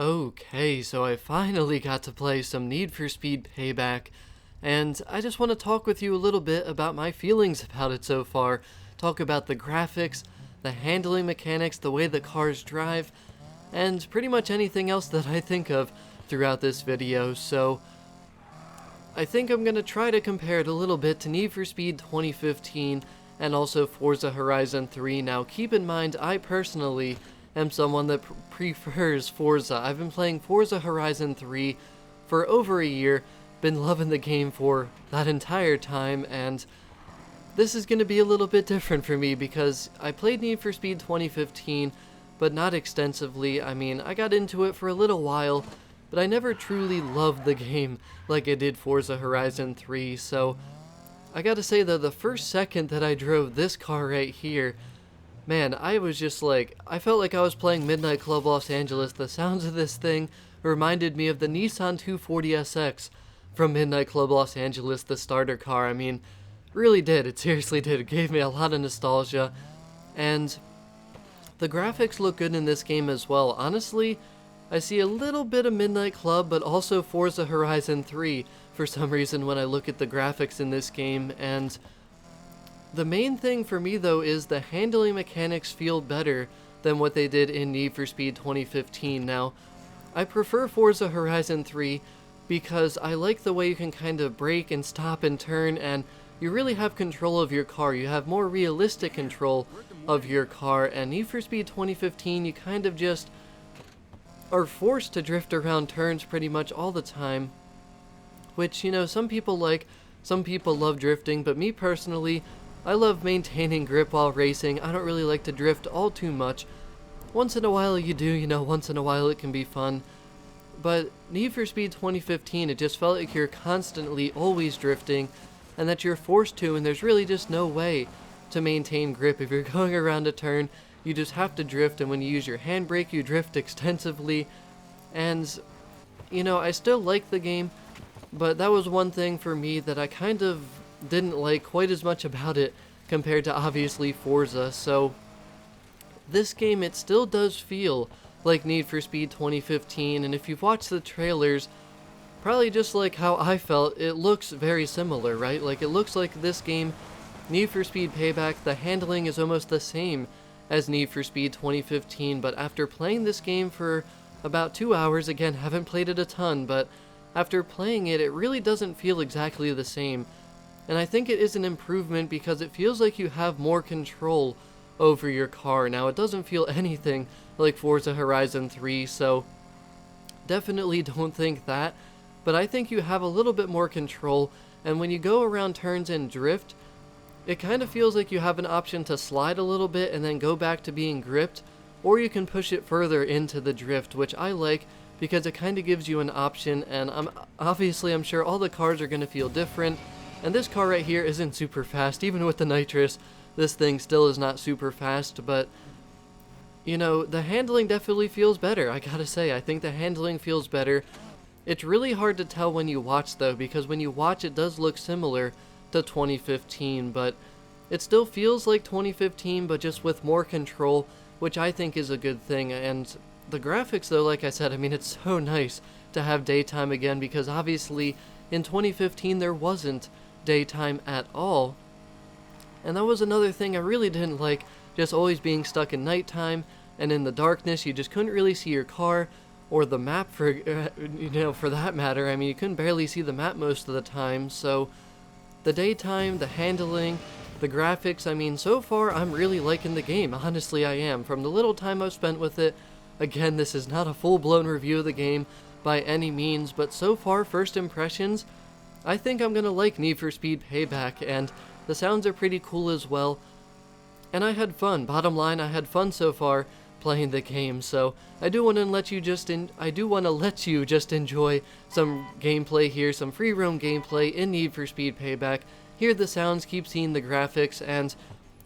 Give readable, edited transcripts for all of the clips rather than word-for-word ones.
Okay, so I finally got to play some Need for Speed Payback, and I just want to talk with you a little bit about my feelings about it so far. Talk about the graphics, the handling mechanics, the way the cars drive, and pretty much anything else that I think of throughout this video. So I think I'm going to try to compare it a little bit to Need for Speed 2015 and also Forza Horizon 3. Now keep in mind, I personally am someone that prefers Forza. I've been playing Forza Horizon 3 for over a year, been loving the game for that entire time, and this is going to be a little bit different for me because I played Need for Speed 2015, but not extensively. I mean, I got into it for a little while, but I never truly loved the game like I did Forza Horizon 3, so I gotta say though, the first second that I drove this car right here, man, I was just like, I felt like I was playing Midnight Club Los Angeles. The sounds of this thing reminded me of the Nissan 240SX from Midnight Club Los Angeles, the starter car. I mean, really did. It seriously did. It gave me a lot of nostalgia. And the graphics look good in this game as well. Honestly, I see a little bit of Midnight Club, but also Forza Horizon 3 for some reason when I look at the graphics in this game. And the main thing for me though is the handling mechanics feel better than what they did in Need for Speed 2015. Now, I prefer Forza Horizon 3 because I like the way you can kind of brake and stop and turn, and you really have control of your car. You have more realistic control of your car, and Need for Speed 2015 you kind of just are forced to drift around turns pretty much all the time, which, you know, some people like, some people love drifting, but me personally, I love maintaining grip while racing. I don't really like to drift all too much. Once in a while you do, you know, once in a while it can be fun. But Need for Speed 2015, it just felt like you're constantly always drifting, and that you're forced to, and there's really just no way to maintain grip. If you're going around a turn, you just have to drift, and when you use your handbrake, you drift extensively. And, you know, I still like the game, but that was one thing for me that I kind of didn't like quite as much about it compared to obviously Forza. So this game, it still does feel like Need for Speed 2015, and if you've watched the trailers, probably just like how I felt, it looks very similar, right? Like, it looks like this game, Need for Speed Payback, the handling is almost the same as Need for Speed 2015, but after playing this game for about 2 hours, again, haven't played it a ton, but after playing it, it really doesn't feel exactly the same. And I think it is an improvement because it feels like you have more control over your car. Now, it doesn't feel anything like Forza Horizon 3, so definitely don't think that, but I think you have a little bit more control, and when you go around turns and drift, it kind of feels like you have an option to slide a little bit and then go back to being gripped, or you can push it further into the drift, which I like because it kind of gives you an option. And I'm sure all the cars are going to feel different, and this car right here isn't super fast. Even with the nitrous, this thing still is not super fast, but you know, the handling definitely feels better. I gotta say, I think the handling feels better. It's really hard to tell when you watch though, because when you watch it does look similar to 2015, but it still feels like 2015, but just with more control, which I think is a good thing. And the graphics though, like I said, I mean, it's so nice to have daytime again, because obviously in 2015 there wasn't daytime at all, and that was another thing I really didn't like, just always being stuck in nighttime, and in the darkness you just couldn't really see your car or the map for you know, for that matter. I mean, you couldn't barely see the map most of the time. So the daytime, the handling, the graphics, I mean, so far I'm really liking the game. Honestly, I am. From the little time I've spent with it, again, this is not a full-blown review of the game by any means, but so far, first impressions, I think I'm gonna like Need for Speed Payback, and the sounds are pretty cool as well. And I had fun. Bottom line, I had fun so far playing the game, so I do want to let you just enjoy some gameplay here, some free roam gameplay in Need for Speed Payback. Hear the sounds, keep seeing the graphics, and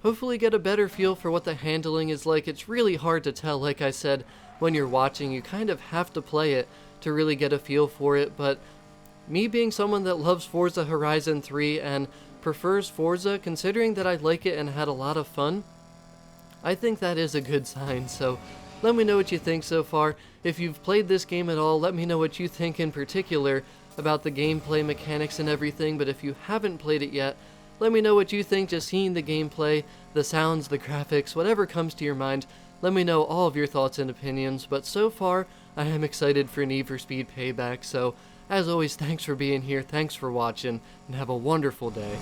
hopefully get a better feel for what the handling is like. It's really hard to tell, like I said, when you're watching. You kind of have to play it to really get a feel for it, but me being someone that loves Forza Horizon 3 and prefers Forza, considering that I like it and had a lot of fun, I think that is a good sign. So Let me know what you think so far. If you've played this game at all, let me know what you think in particular about the gameplay mechanics and everything, but if you haven't played it yet, let me know what you think just seeing the gameplay, the sounds, the graphics, whatever comes to your mind. Let me know all of your thoughts and opinions, but so far, I am excited for Need for Speed Payback, so as always, thanks for being here, thanks for watching, and have a wonderful day.